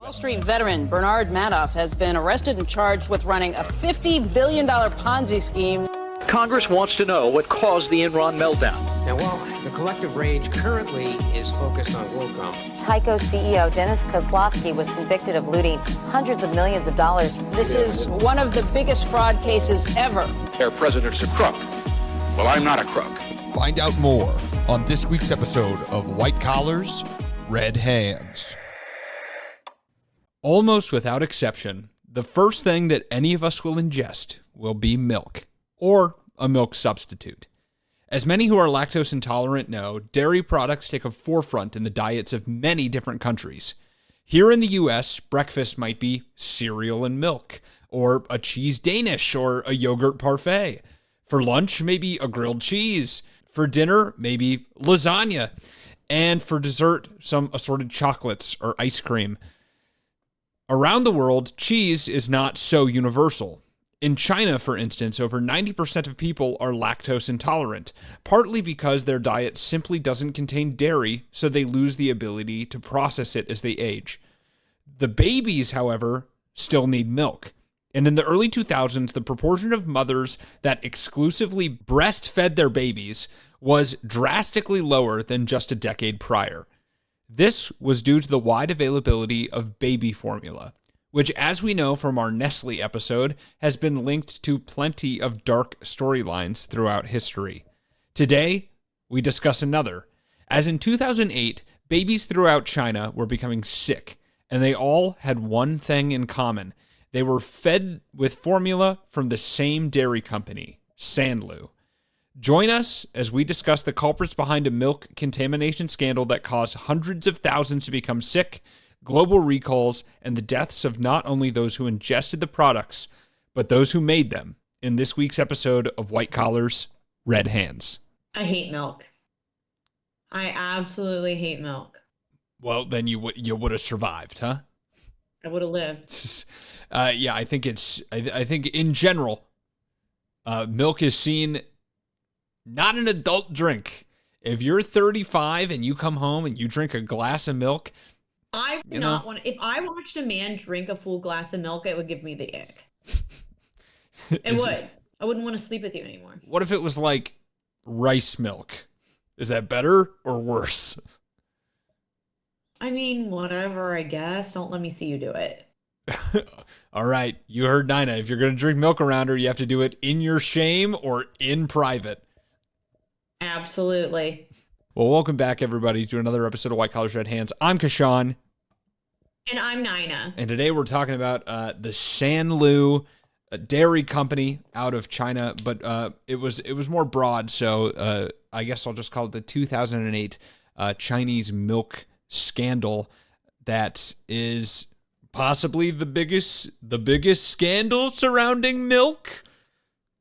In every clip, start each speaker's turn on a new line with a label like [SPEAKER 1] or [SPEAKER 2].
[SPEAKER 1] Wall Street veteran Bernard Madoff has been arrested and charged with running a $50 billion Ponzi scheme.
[SPEAKER 2] Congress wants to know what caused the Enron meltdown.
[SPEAKER 3] Now, while the collective rage currently is focused on WorldCom,
[SPEAKER 4] Tyco CEO Dennis Kozlowski was convicted of looting hundreds of millions of dollars.
[SPEAKER 1] This is one of the biggest fraud cases ever.
[SPEAKER 5] Their president's a crook. Well, I'm not a crook.
[SPEAKER 6] Find out more on this week's episode of White Collars, Red Hands.
[SPEAKER 7] Almost without exception, the first thing that any of us will ingest will be milk, or a milk substitute. As many who are lactose intolerant know, dairy products take a forefront in the diets of many different countries. Here in the US, breakfast might be cereal and milk, or a cheese Danish, or a yogurt parfait. For lunch, maybe a grilled cheese. For dinner, maybe lasagna. And for dessert, some assorted chocolates or ice cream. Around the world, cheese is not so universal. In China, for instance, over 90% of people are lactose intolerant, partly because their diet simply doesn't contain dairy, so they lose the ability to process it as they age. The babies, however, still need milk. And in the early 2000s, the proportion of mothers that exclusively breastfed their babies was drastically lower than just a decade prior. This was due to the wide availability of baby formula, which, as we know from our Nestle episode, has been linked to plenty of dark storylines throughout history. Today, we discuss another. As in 2008, babies throughout China were becoming sick, and they all had one thing in common. They were fed with formula from the same dairy company, Sanlu. Join us as we discuss the culprits behind a milk contamination scandal that caused hundreds of thousands to become sick, global recalls, and the deaths of not only those who ingested the products, but those who made them in this week's episode of White Collars, Red Hands.
[SPEAKER 8] I hate milk. I absolutely hate milk.
[SPEAKER 7] Well, then you would have survived, huh?
[SPEAKER 8] I would have lived.
[SPEAKER 7] Yeah, I think I think in general, milk is seen not an adult drink. If you're 35 and you come home and you drink a glass of milk,
[SPEAKER 8] I would not want. If I watched a man drink a full glass of milk, it would give me the ick. It would. I wouldn't want to sleep with you anymore.
[SPEAKER 7] What if it was like rice milk? Is that better or worse?
[SPEAKER 8] I mean, whatever, I guess. Don't let me see you do it.
[SPEAKER 7] All right, you heard Nina. If you're going to drink milk around her, you have to do it in your shame or in private.
[SPEAKER 8] Absolutely.
[SPEAKER 7] Well, welcome back, everybody, to another episode of White Collars, Red Hands. I'm Kashawn.
[SPEAKER 8] And I'm Nina.
[SPEAKER 7] And today we're talking about the Sanlu dairy company out of China, but it was more broad, so I guess I'll just call it the 2008 Chinese milk scandal that is possibly the biggest scandal surrounding milk.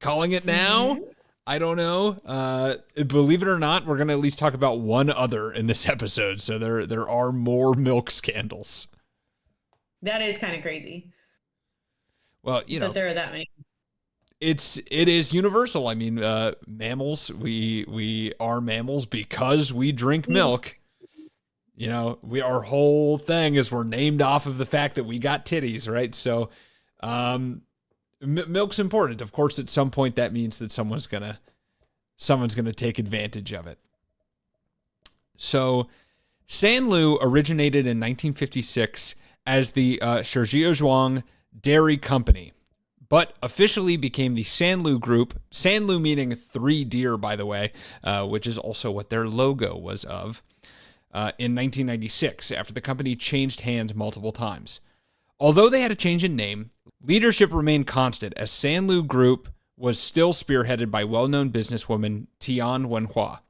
[SPEAKER 7] Calling it now? Mm-hmm. I don't know. Believe it or not, we're going to at least talk about one other in this episode. So there are more milk scandals.
[SPEAKER 8] That is kind of crazy.
[SPEAKER 7] Well, you know,
[SPEAKER 8] that there are that many.
[SPEAKER 7] It is universal. I mean, mammals, we are mammals because we drink milk. You know, our whole thing is we're named off of the fact that we got titties, right? So, milk's important. Of course, at some point that means that someone's gonna take advantage of it. So, Sanlu originated in 1956 as the Shijiazhuang Dairy Company, but officially became the Sanlu Group. Sanlu meaning three deer, by the way, which is also what their logo was of. In 1996, after the company changed hands multiple times. Although they had a change in name, leadership remained constant as Sanlu Group was still spearheaded by well-known businesswoman Tian Wenhua.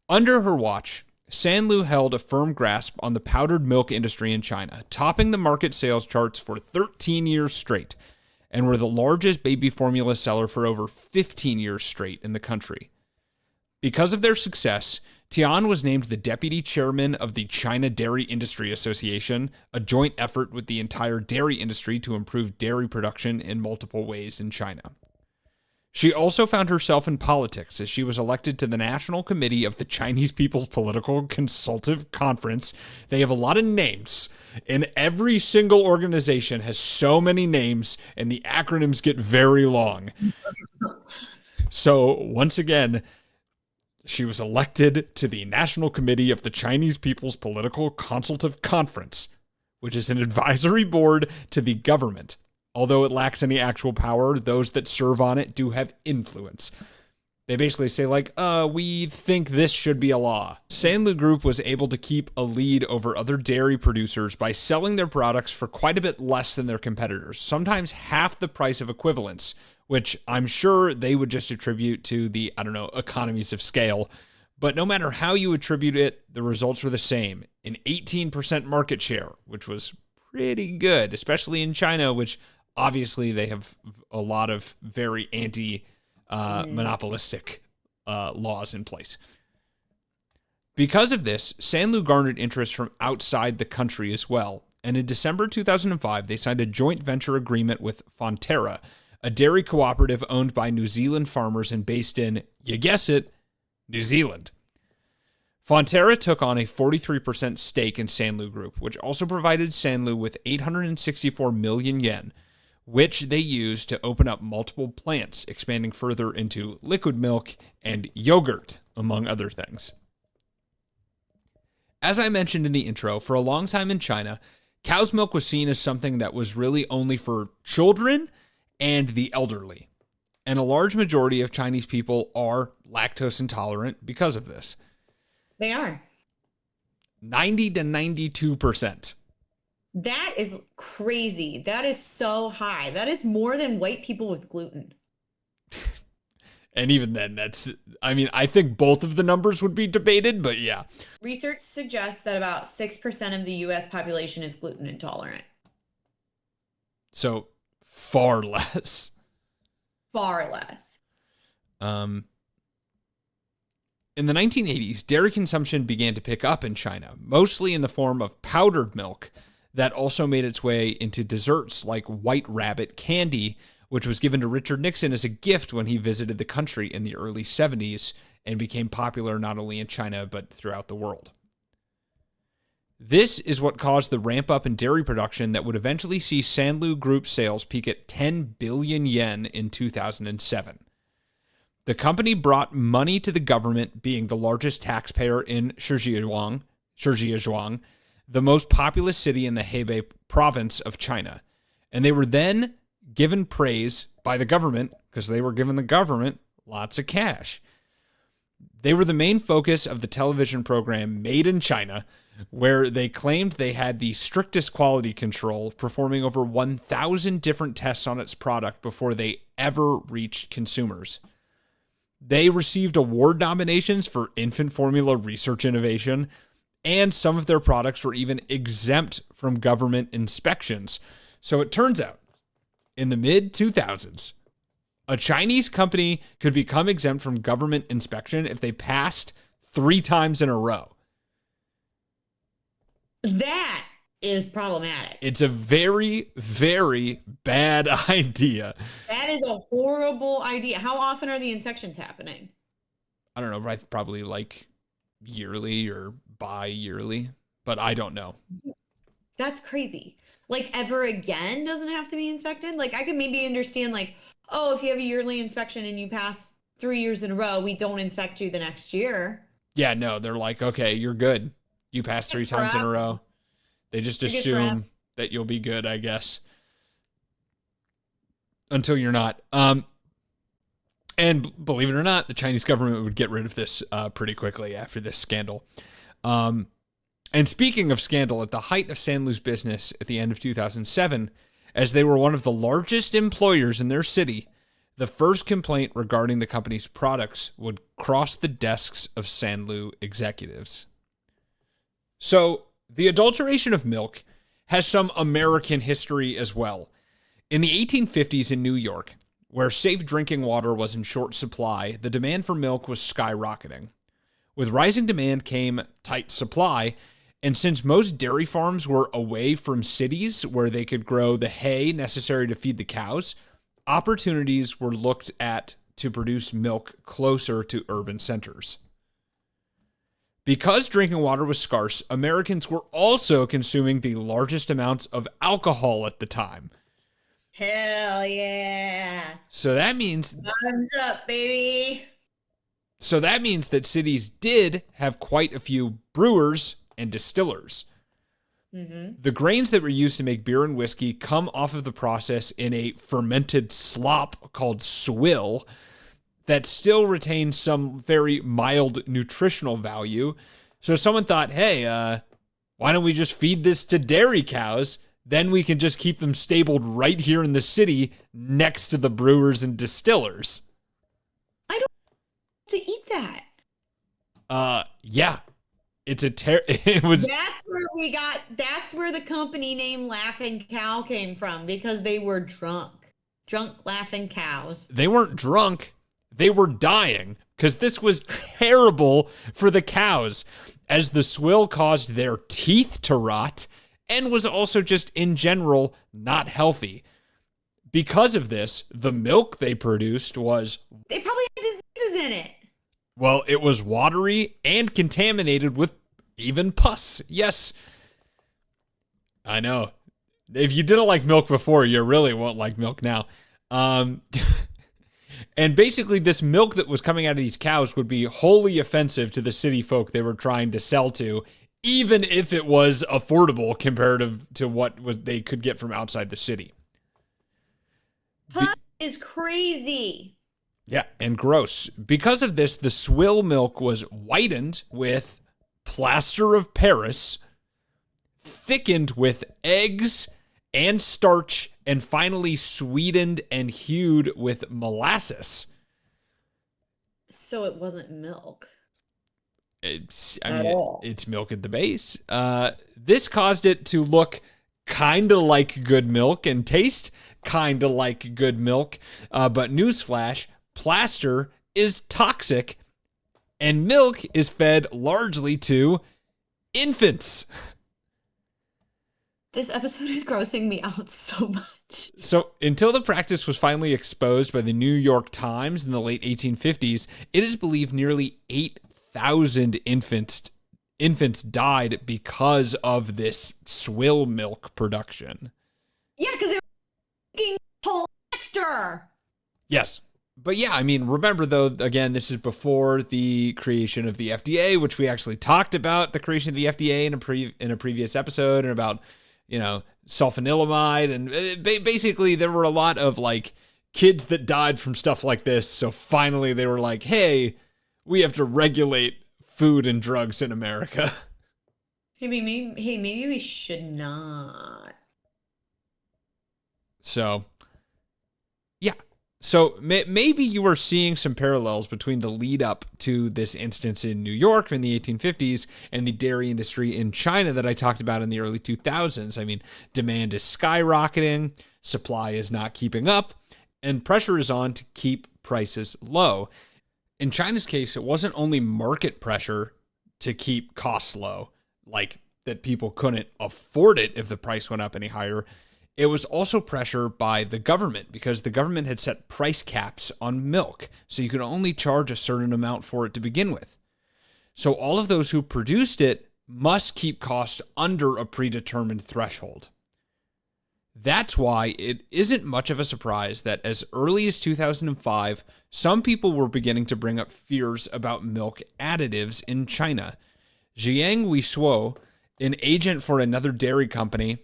[SPEAKER 7] Under her watch, Sanlu held a firm grasp on the powdered milk industry in China, topping the market sales charts for 13 years straight, and were the largest baby formula seller for over 15 years straight in the country. Because of their success, Tian was named the deputy chairman of the China Dairy Industry Association, a joint effort with the entire dairy industry to improve dairy production in multiple ways in China. She also found herself in politics as she was elected to the National Committee of the Chinese People's Political Consultative Conference. They have a lot of names, and every single organization has so many names, and the acronyms get very long. So, once again, she was elected to the National Committee of the Chinese People's Political Consultative Conference, which is an advisory board to the government. Although it lacks any actual power, those that serve on it do have influence. They basically say, like, we think this should be a law. Sanlu Group was able to keep a lead over other dairy producers by selling their products for quite a bit less than their competitors, sometimes half the price of equivalence, which I'm sure they would just attribute to the, economies of scale. But no matter how you attribute it, the results were the same. An 18% market share, which was pretty good, especially in China, which obviously they have a lot of very monopolistic laws in place. Because of this, Sanlu garnered interest from outside the country as well. And in December 2005, they signed a joint venture agreement with Fonterra, a dairy cooperative owned by New Zealand farmers and based in, you guessed it, New Zealand. Fonterra took on a 43% stake in Sanlu Group, which also provided Sanlu with 864 million yen, which they used to open up multiple plants, expanding further into liquid milk and yogurt, among other things. As I mentioned in the intro, for a long time in China, cow's milk was seen as something that was really only for children and the elderly. And a large majority of Chinese people are lactose intolerant because of this.
[SPEAKER 8] They are.
[SPEAKER 7] 90 to 92%.
[SPEAKER 8] That is crazy. That is so high. That is more than white people with gluten.
[SPEAKER 7] And even then, I think both of the numbers would be debated, but yeah.
[SPEAKER 8] Research suggests that about 6% of the U.S. population is gluten intolerant.
[SPEAKER 7] So far less.
[SPEAKER 8] Far less.
[SPEAKER 7] In the 1980s, dairy consumption began to pick up in China, mostly in the form of powdered milk that also made its way into desserts like White Rabbit candy, which was given to Richard Nixon as a gift when he visited the country in the early 70s and became popular not only in China but throughout the world. This is what caused the ramp up in dairy production that would eventually see Sanlu Group sales peak at 10 billion yen in 2007. The company brought money to the government, being the largest taxpayer in Shijiazhuang, the most populous city in the Hebei province of China. And they were then given praise by the government because they were giving the government lots of cash. They were the main focus of the television program Made in China, where they claimed they had the strictest quality control, performing over 1,000 different tests on its product before they ever reached consumers. They received award nominations for infant formula research innovation, and some of their products were even exempt from government inspections. So it turns out, in the mid-2000s, a Chinese company could become exempt from government inspection if they passed 3 times in a row.
[SPEAKER 8] That is problematic.
[SPEAKER 7] It's a very, very bad idea.
[SPEAKER 8] That is a horrible idea. How often are the inspections happening?
[SPEAKER 7] I don't know, probably like yearly or bi-yearly, but I don't know.
[SPEAKER 8] That's crazy. Like ever again doesn't have to be inspected? Like I could maybe understand like, oh, if you have a yearly inspection and you pass 3 years in a row, we don't inspect you the next year.
[SPEAKER 7] Yeah, no, they're like, okay, you're good. You passed 3 times in a row. They just assume that you'll be good, I guess. Until you're not. And believe it or not, the Chinese government would get rid of this pretty quickly after this scandal. And speaking of scandal, at the height of Sanlu's business at the end of 2007, as they were one of the largest employers in their city, the first complaint regarding the company's products would cross the desks of Sanlu executives. So, the adulteration of milk has some American history as well. In the 1850s in New York, where safe drinking water was in short supply, the demand for milk was skyrocketing. With rising demand came tight supply, and since most dairy farms were away from cities where they could grow the hay necessary to feed the cows, opportunities were looked at to produce milk closer to urban centers. Because drinking water was scarce, Americans were also consuming the largest amounts of alcohol at the time.
[SPEAKER 8] Hell yeah.
[SPEAKER 7] So that means
[SPEAKER 8] Thumbs up, baby.
[SPEAKER 7] So that means that cities did have quite a few brewers and distillers. Mm-hmm. The grains that were used to make beer and whiskey come off of the process in a fermented slop called swill that still retains some very mild nutritional value. So someone thought, hey, why don't we just feed this to dairy cows? Then we can just keep them stabled right here in the city next to the brewers and distillers.
[SPEAKER 8] I don't want to eat that.
[SPEAKER 7] Yeah. It was.
[SPEAKER 8] That's where the company name Laughing Cow came from, because they were drunk laughing cows.
[SPEAKER 7] They weren't drunk. They were dying because this was terrible for the cows, as the swill caused their teeth to rot and was also just in general not healthy. Because of this, the milk they produced was...
[SPEAKER 8] They probably had diseases in it.
[SPEAKER 7] Well, it was watery and contaminated with even pus. Yes. I know. If you didn't like milk before, you really won't like milk now. And basically, this milk that was coming out of these cows would be wholly offensive to the city folk they were trying to sell to, even if it was affordable comparative to what they could get from outside the city.
[SPEAKER 8] Pus is crazy.
[SPEAKER 7] Yeah, and gross. Because of this, the swill milk was whitened with plaster of Paris, thickened with eggs and starch, and finally sweetened and hued with molasses.
[SPEAKER 8] So it wasn't milk.
[SPEAKER 7] It's milk at the base. This caused it to look kind of like good milk and taste kind of like good milk. But newsflash, plaster is toxic, and milk is fed largely to infants.
[SPEAKER 8] This episode is grossing me out so much.
[SPEAKER 7] So until the practice was finally exposed by the New York Times in the late 1850s, it is believed nearly 8,000 infants died because of this swill milk production.
[SPEAKER 8] Yeah, because they were polyester.
[SPEAKER 7] Yes. But yeah, I mean, remember though, again, this is before the creation of the FDA, which we actually talked about the creation of the FDA in a previous episode, and about, sulfanilamide, and basically there were a lot of like kids that died from stuff like this. So finally they were like, hey, we have to regulate food and drugs in America.
[SPEAKER 8] Maybe we should not.
[SPEAKER 7] So, yeah. So maybe you are seeing some parallels between the lead up to this instance in New York in the 1850s and the dairy industry in China that I talked about in the early 2000s. I mean, demand is skyrocketing, supply is not keeping up, and pressure is on to keep prices low. In China's case, it wasn't only market pressure to keep costs low, like that people couldn't afford it if the price went up any higher. It was also pressure by the government, because the government had set price caps on milk, so you could only charge a certain amount for it to begin with. So all of those who produced it must keep costs under a predetermined threshold. That's why it isn't much of a surprise that as early as 2005, some people were beginning to bring up fears about milk additives in China. Jiang Weishuo, an agent for another dairy company,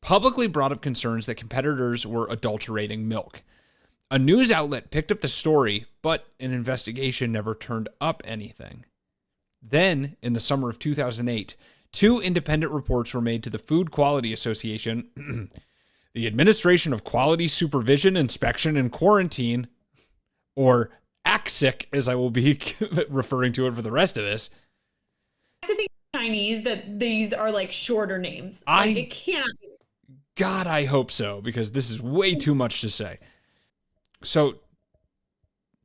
[SPEAKER 7] publicly brought up concerns that competitors were adulterating milk. A news outlet picked up the story, but an investigation never turned up anything. Then, in the summer of 2008, 2 independent reports were made to the Food Quality Association, the Administration of Quality Supervision, Inspection, and Quarantine, or ACSIC, as I will be referring to it for the rest of this.
[SPEAKER 8] I have to think Chinese that these are like shorter names. It can't be.
[SPEAKER 7] God, I hope so, because this is way too much to say. So,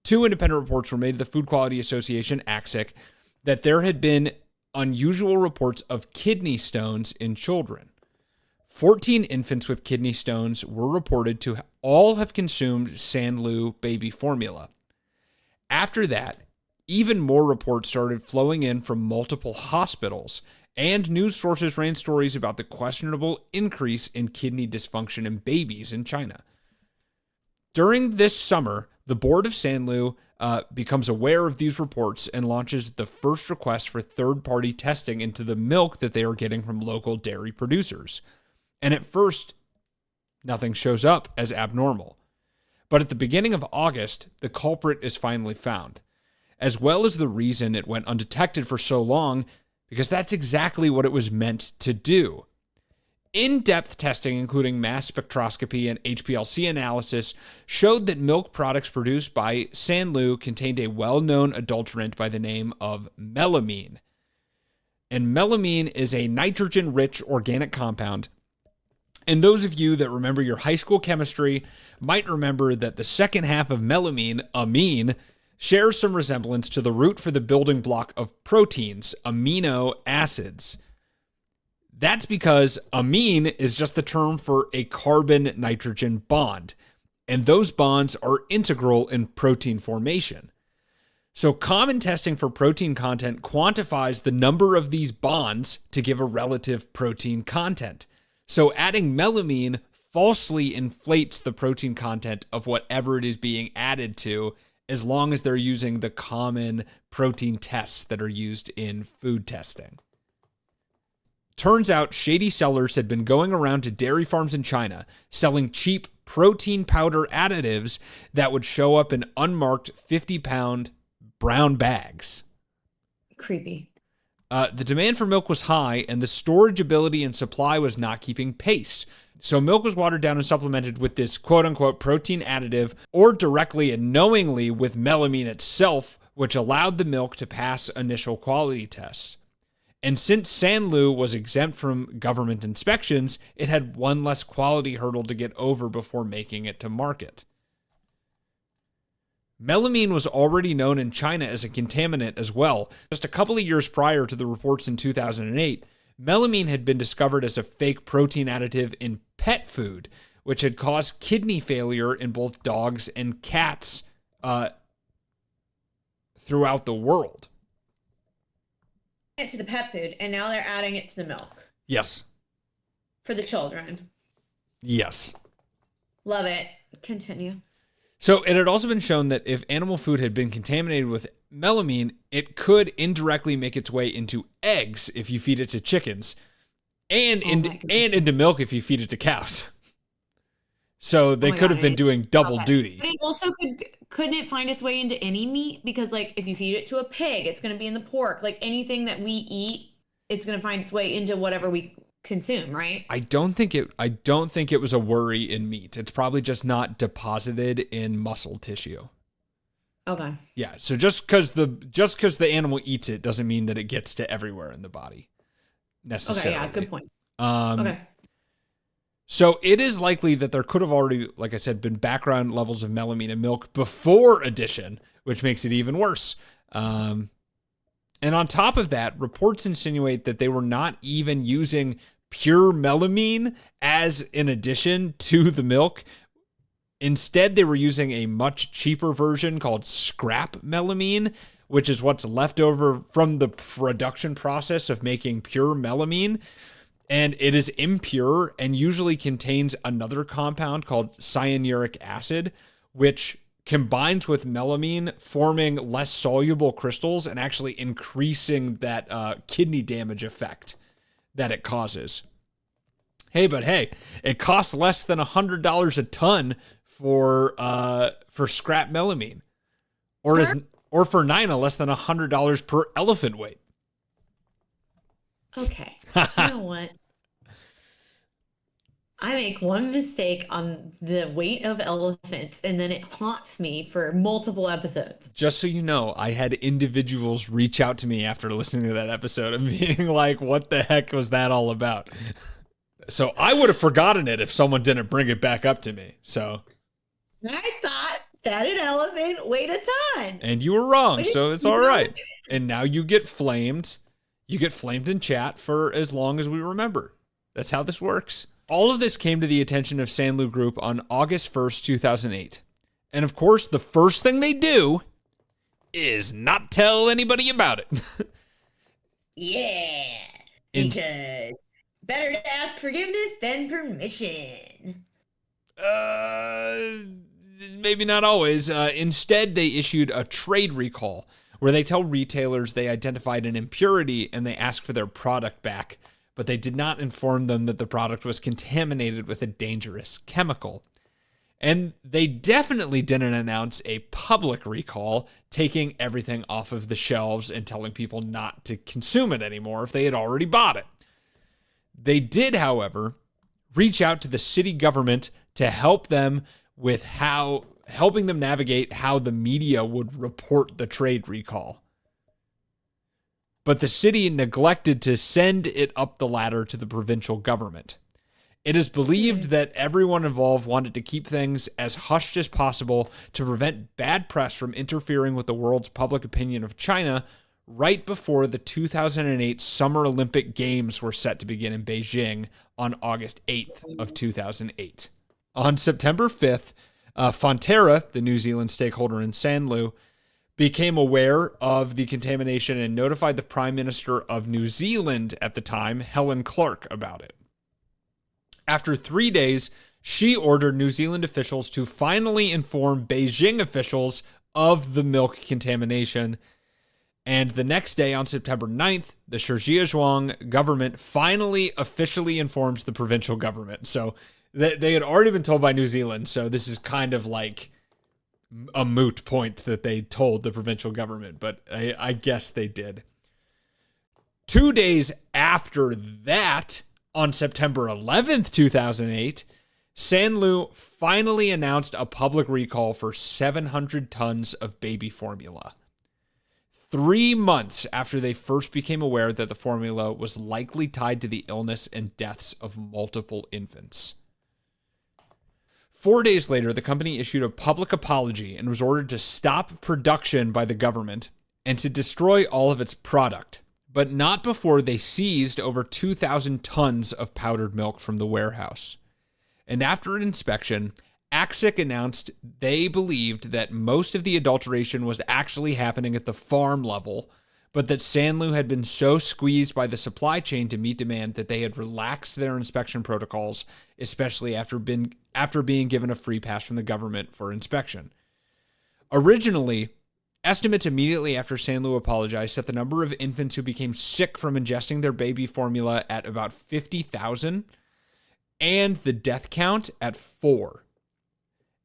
[SPEAKER 7] 2 independent reports were made to the Food Quality Association, ACSIC, that there had been unusual reports of kidney stones in children. 14 infants with kidney stones were reported to all have consumed Sanlu baby formula. After that, even more reports started flowing in from multiple hospitals, and news sources ran stories about the questionable increase in kidney dysfunction in babies in China. During this summer, the board of Sanlu becomes aware of these reports and launches the first request for third-party testing into the milk that they are getting from local dairy producers. And at first, nothing shows up as abnormal. But at the beginning of August, the culprit is finally found, as well as the reason it went undetected for so long, because that's exactly what it was meant to do. In-depth testing, including mass spectroscopy and HPLC analysis, showed that milk products produced by Sanlu contained a well-known adulterant by the name of melamine. And melamine is a nitrogen-rich organic compound. And those of you that remember your high school chemistry might remember that the second half of melamine, amine, shares some resemblance to the root for the building block of proteins, amino acids. That's because amine is just the term for a carbon-nitrogen bond, and those bonds are integral in protein formation. So common testing for protein content quantifies the number of these bonds to give a relative protein content. So adding melamine falsely inflates the protein content of whatever it is being added to, as long as they're using the common protein tests that are used in food testing. Turns out shady sellers had been going around to dairy farms in China selling cheap protein powder additives that would show up in unmarked 50-pound brown bags.
[SPEAKER 8] Creepy.
[SPEAKER 7] The demand for milk was high, and the storage ability and supply was not keeping pace. So milk was watered down and supplemented with this quote-unquote protein additive, or directly and knowingly with melamine itself, which allowed the milk to pass initial quality tests. And since Sanlu was exempt from government inspections, it had one less quality hurdle to get over before making it to market. Melamine was already known in China as a contaminant as well. Just a couple of years prior to the reports in 2008, melamine had been discovered as a fake protein additive in pet food, which had caused kidney failure in both dogs and cats throughout the world.
[SPEAKER 8] It to the pet food, and now they're adding it to the milk
[SPEAKER 7] Yes.
[SPEAKER 8] for the children.
[SPEAKER 7] Yes.
[SPEAKER 8] Love it. Continue.
[SPEAKER 7] So it had also been shown that if animal food had been contaminated with melamine, it could indirectly make its way into eggs if you feed it to chickens, and into milk if you feed it to cows. So they could have been doing double duty.
[SPEAKER 8] But it also couldn't it find its way into any meat? Because like if you feed it to a pig, it's going to be in the pork. Like anything that we eat, it's going to find its way into whatever we consume, right?
[SPEAKER 7] I don't think it was a worry in meat. It's probably just not deposited in muscle tissue.
[SPEAKER 8] Okay.
[SPEAKER 7] Yeah. So just because the animal eats it doesn't mean that it gets to everywhere in the body necessarily.
[SPEAKER 8] Okay. Yeah. Good point.
[SPEAKER 7] Okay. So it is likely that there could have already, like I said, been background levels of melamine in milk before addition, which makes it even worse. And on top of that, reports insinuate that they were not even using pure melamine as an addition to the milk. Instead, they were using a much cheaper version called scrap melamine, which is what's left over from the production process of making pure melamine. And it is impure and usually contains another compound called cyanuric acid, which combines with melamine, forming less soluble crystals and actually increasing that kidney damage effect that it causes. Hey, it costs less than $100 a ton for scrap melamine, or for Nina less than $100 per elephant weight.
[SPEAKER 8] Okay. You know what? I make one mistake on the weight of elephants, and then it haunts me for multiple episodes.
[SPEAKER 7] Just so you know, I had individuals reach out to me after listening to that episode and being like, what the heck was that all about? So I would have forgotten it if someone didn't bring it back up to me. So
[SPEAKER 8] I thought that an elephant weighed a ton.
[SPEAKER 7] And you were wrong, so it's all right. And now you get flamed. You get flamed in chat for as long as we remember. That's how this works. All of this came to the attention of Sanlu Group on August 1st, 2008. And of course, the first thing they do is not tell anybody about it.
[SPEAKER 8] Yeah, because better to ask forgiveness than permission.
[SPEAKER 7] Maybe not always. Instead, they issued a trade recall where they tell retailers they identified an impurity and they ask for their product back, but they did not inform them that the product was contaminated with a dangerous chemical. And they definitely didn't announce a public recall, taking everything off of the shelves and telling people not to consume it anymore if they had already bought it. They did, however, reach out to the city government to help them with helping them navigate how the media would report the trade recall. But the city neglected to send it up the ladder to the provincial government. It is believed that everyone involved wanted to keep things as hushed as possible to prevent bad press from interfering with the world's public opinion of China right before the 2008 Summer Olympic Games were set to begin in Beijing on August 8th of 2008. On September 5th, Fonterra, the New Zealand stakeholder in Sanlu, became aware of the contamination and notified the Prime Minister of New Zealand at the time, Helen Clark, about it. After 3 days, she ordered New Zealand officials to finally inform Beijing officials of the milk contamination. And the next day, on September 9th, the Zhejiang government finally officially informs the provincial government. So they had already been told by New Zealand, so this is kind of like a moot point that they told the provincial government, but I guess they did. 2 days after that, on September 11th, 2008, Sanlu finally announced a public recall for 700 tons of baby formula. 3 months after they first became aware that the formula was likely tied to the illness and deaths of multiple infants. 4 days later, the company issued a public apology and was ordered to stop production by the government and to destroy all of its product, but not before they seized over 2,000 tons of powdered milk from the warehouse. And after an inspection, AXIC announced they believed that most of the adulteration was actually happening at the farm level, but that Sanlu had been so squeezed by the supply chain to meet demand that they had relaxed their inspection protocols, especially after being given a free pass from the government for inspection. Originally, estimates immediately after Sanlu apologized set the number of infants who became sick from ingesting their baby formula at about 50,000 and the death count at 4.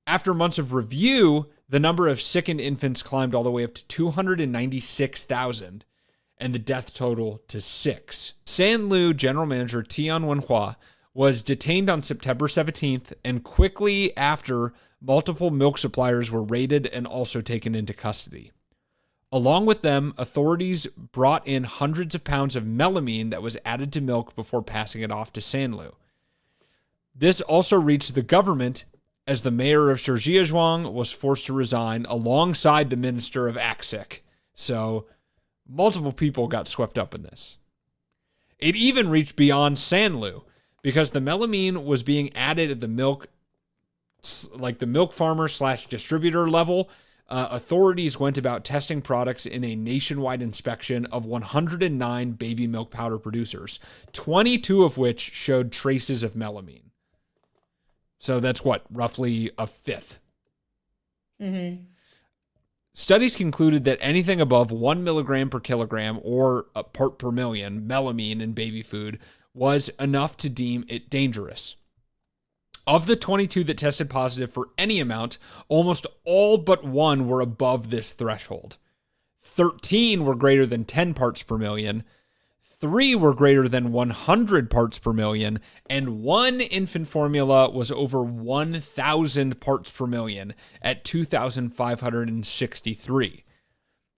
[SPEAKER 7] After months of review, the number of sickened infants climbed all the way up to 296,000 and the death total to 6. Sanlu general manager Tian Wenhua was detained on September 17th, and quickly after, multiple milk suppliers were raided and also taken into custody. Along with them, authorities brought in hundreds of pounds of melamine that was added to milk before passing it off to Sanlu. This also reached the government as the mayor of Zhejiang was forced to resign alongside the minister of AXIC. So multiple people got swept up in this. It even reached beyond Sanlu because the melamine was being added at the milk, like the milk farmer / distributor level. Authorities went about testing products in a nationwide inspection of 109 baby milk powder producers, 22 of which showed traces of melamine. So that's roughly a fifth.
[SPEAKER 8] Mm-hmm.
[SPEAKER 7] Studies concluded that anything above 1 milligram per kilogram or a part per million melamine in baby food was enough to deem it dangerous. Of the 22 that tested positive for any amount, almost all but one were above this threshold. 13 were greater than 10 parts per million, 3 were greater than 100 parts per million, and 1 infant formula was over 1,000 parts per million at 2,563.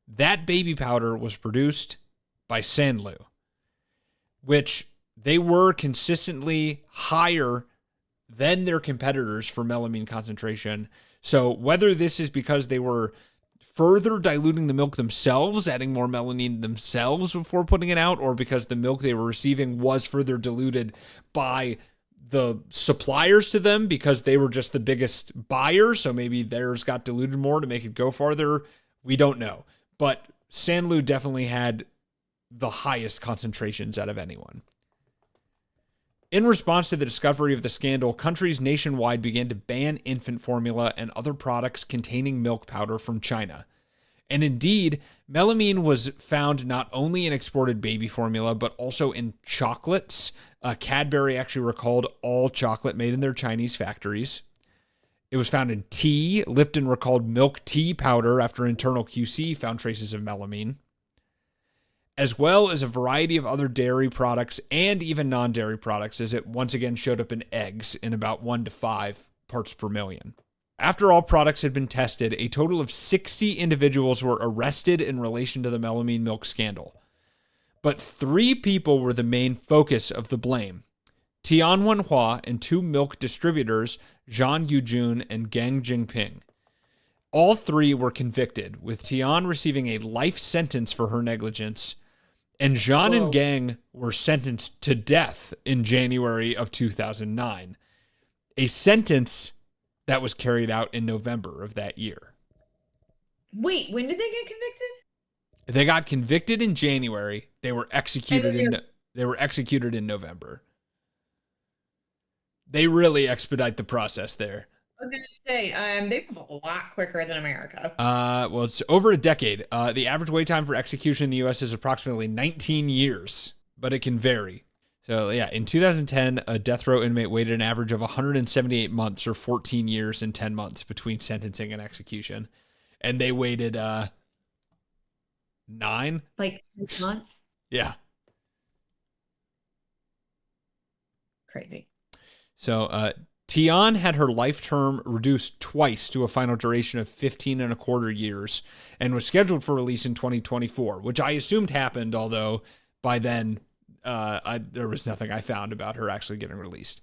[SPEAKER 7] That baby powder was produced by Sanlu, which they were consistently higher than their competitors for melamine concentration. So whether this is because they were further diluting the milk themselves, adding more melamine themselves before putting it out, or because the milk they were receiving was further diluted by the suppliers to them because they were just the biggest buyer, so maybe theirs got diluted more to make it go farther, we don't know. but Sanlu definitely had the highest concentrations out of anyone. In response to the discovery of the scandal, countries nationwide began to ban infant formula and other products containing milk powder from China. And indeed, melamine was found not only in exported baby formula, but also in chocolates. Cadbury actually recalled all chocolate made in their Chinese factories. It was found in tea. Lipton recalled milk tea powder after internal QC found traces of melamine, as well as a variety of other dairy products and even non-dairy products, as it once again showed up in eggs in about 1 to 5 parts per million. After all products had been tested, a total of 60 individuals were arrested in relation to the melamine milk scandal. But 3 people were the main focus of the blame: Tian Wenhua and 2 milk distributors, Zhang Yujun and Geng Jingping. All 3 were convicted, with Tian receiving a life sentence for her negligence, and Zhang and Geng were sentenced to death in January of 2009, a sentence that was carried out in November of that year.
[SPEAKER 8] Wait, when did they get convicted?
[SPEAKER 7] They got convicted in January. They were executed in November. They really expedite the process there.
[SPEAKER 8] I was going to say, they move a lot quicker than America.
[SPEAKER 7] Well, it's over a decade. The average wait time for execution in the U.S. is approximately 19 years, but it can vary. So, yeah, in 2010, a death row inmate waited an average of 178 months or 14 years and 10 months between sentencing and execution. And they waited 9?
[SPEAKER 8] Like 6 months?
[SPEAKER 7] Yeah.
[SPEAKER 8] Crazy.
[SPEAKER 7] So, Tian had her life term reduced twice to a final duration of 15 and a quarter years and was scheduled for release in 2024, which I assumed happened, although by then there was nothing I found about her actually getting released.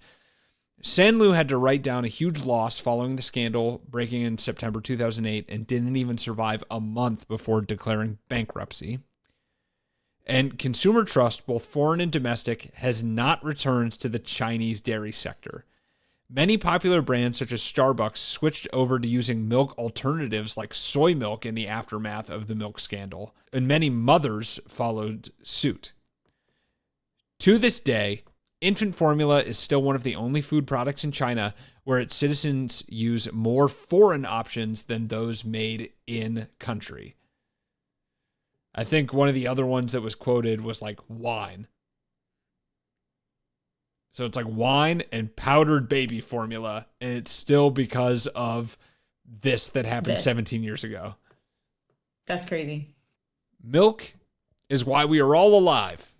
[SPEAKER 7] Sanlu had to write down a huge loss following the scandal breaking in September 2008 and didn't even survive a month before declaring bankruptcy. And consumer trust, both foreign and domestic, has not returned to the Chinese dairy sector. Many popular brands such as Starbucks switched over to using milk alternatives like soy milk in the aftermath of the milk scandal, and many mothers followed suit. To this day, infant formula is still one of the only food products in China where its citizens use more foreign options than those made in country. I think one of the other ones that was quoted was like wine. So it's like wine and powdered baby formula, and it's still because of this that happened 17 years ago.
[SPEAKER 8] That's crazy.
[SPEAKER 7] Milk is why we are all alive.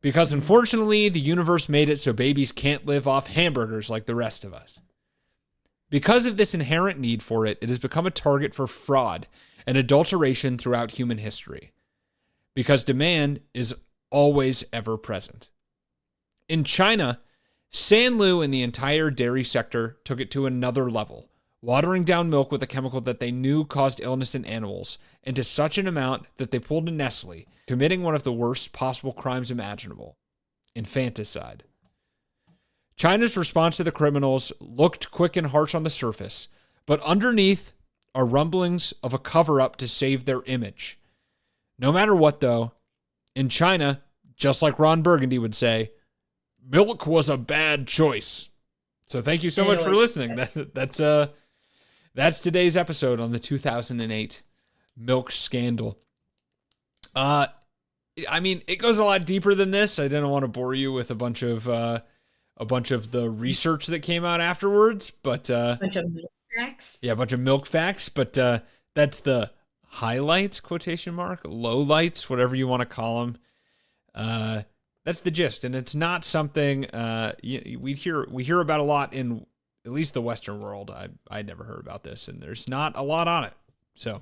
[SPEAKER 7] Because unfortunately, the universe made it so babies can't live off hamburgers like the rest of us. Because of this inherent need for it, it has become a target for fraud and adulteration throughout human history. Because demand is always ever present. In China, Sanlu and the entire dairy sector took it to another level, watering down milk with a chemical that they knew caused illness in animals, and to such an amount that they pulled a Nestle, committing one of the worst possible crimes imaginable: infanticide. China's response to the criminals looked quick and harsh on the surface, but underneath are rumblings of a cover-up to save their image. No matter what, though, in China, just like Ron Burgundy would say, milk was a bad choice. So thank you so much for listening. That's today's episode on the 2008 milk scandal. I mean, it goes a lot deeper than this. I didn't want to bore you with a bunch of the research that came out afterwards, but
[SPEAKER 8] A bunch of milk facts.
[SPEAKER 7] Yeah, a bunch of milk facts, but that's the highlights, quotation mark, lowlights, whatever you want to call them. That's the gist, and it's not something we hear about a lot in at least the Western world. I never heard about this, and there's not a lot on it. So,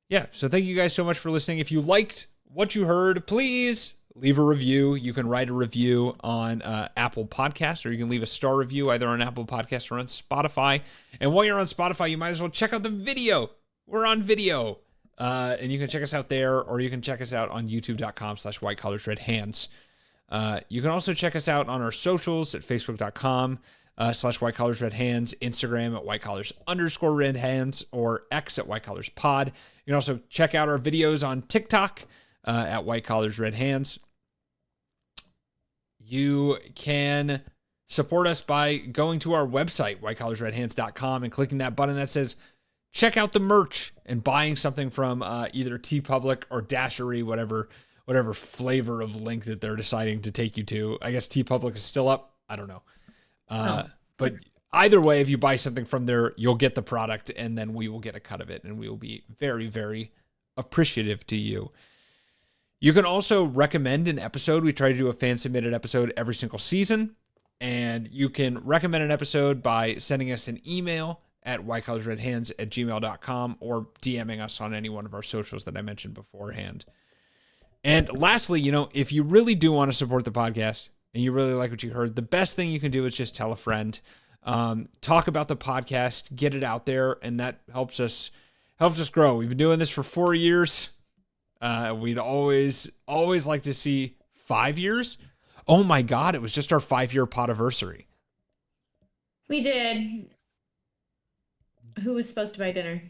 [SPEAKER 7] yeah. So thank you guys so much for listening. If you liked what you heard, please leave a review. You can write a review on Apple Podcasts, or you can leave a star review either on Apple Podcasts or on Spotify. And while you're on Spotify, you might as well check out the video. We're on video. And you can check us out there, or you can check us out on youtube.com/whitecollarsredhands. You can also check us out on our socials at facebook.com/whitecollarsredhands, Instagram at whitecollars_redhands, or X at whitecollarspod. You can also check out our videos on TikTok at White Collars Red Hands. You can support us by going to our website, whitecollarsredhands.com, and clicking that button that says check out the merch and buying something from either TeePublic or Dashery, whatever flavor of link that they're deciding to take you to. I guess TeePublic is still up. I don't know. But either way, if you buy something from there, you'll get the product and then we will get a cut of it, and we will be very, very appreciative to you. You can also recommend an episode. We try to do a fan-submitted episode every single season, and you can recommend an episode by sending us an email at whitecollarsredhands@gmail.com or DMing us on any one of our socials that I mentioned beforehand. And lastly, if you really do want to support the podcast and you really like what you heard, the best thing you can do is just tell a friend. Talk about the podcast, get it out there, and that helps us grow. We've been doing this for 4 years. We'd always like to see 5 years. Oh my God, it was just our 5-year podiversary.
[SPEAKER 8] We did. Who was supposed to buy dinner?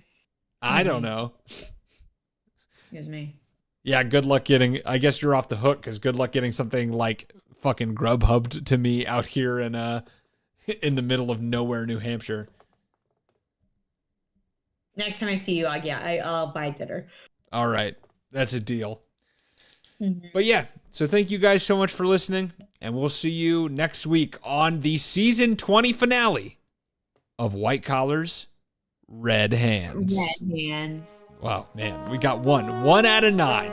[SPEAKER 7] I don't know.
[SPEAKER 8] It was me.
[SPEAKER 7] Yeah, good luck getting, I guess you're off the hook, because good luck getting something like fucking Grubhubbed to me out here in the middle of nowhere, New Hampshire.
[SPEAKER 8] Next time I see you, I'll buy dinner.
[SPEAKER 7] All right. That's a deal.
[SPEAKER 8] Mm-hmm.
[SPEAKER 7] But yeah, so thank you guys so much for listening, and we'll see you next week on the season 20 finale of White Collars, Red Hands.
[SPEAKER 8] Red Hands.
[SPEAKER 7] Wow, man, we got one out of 9.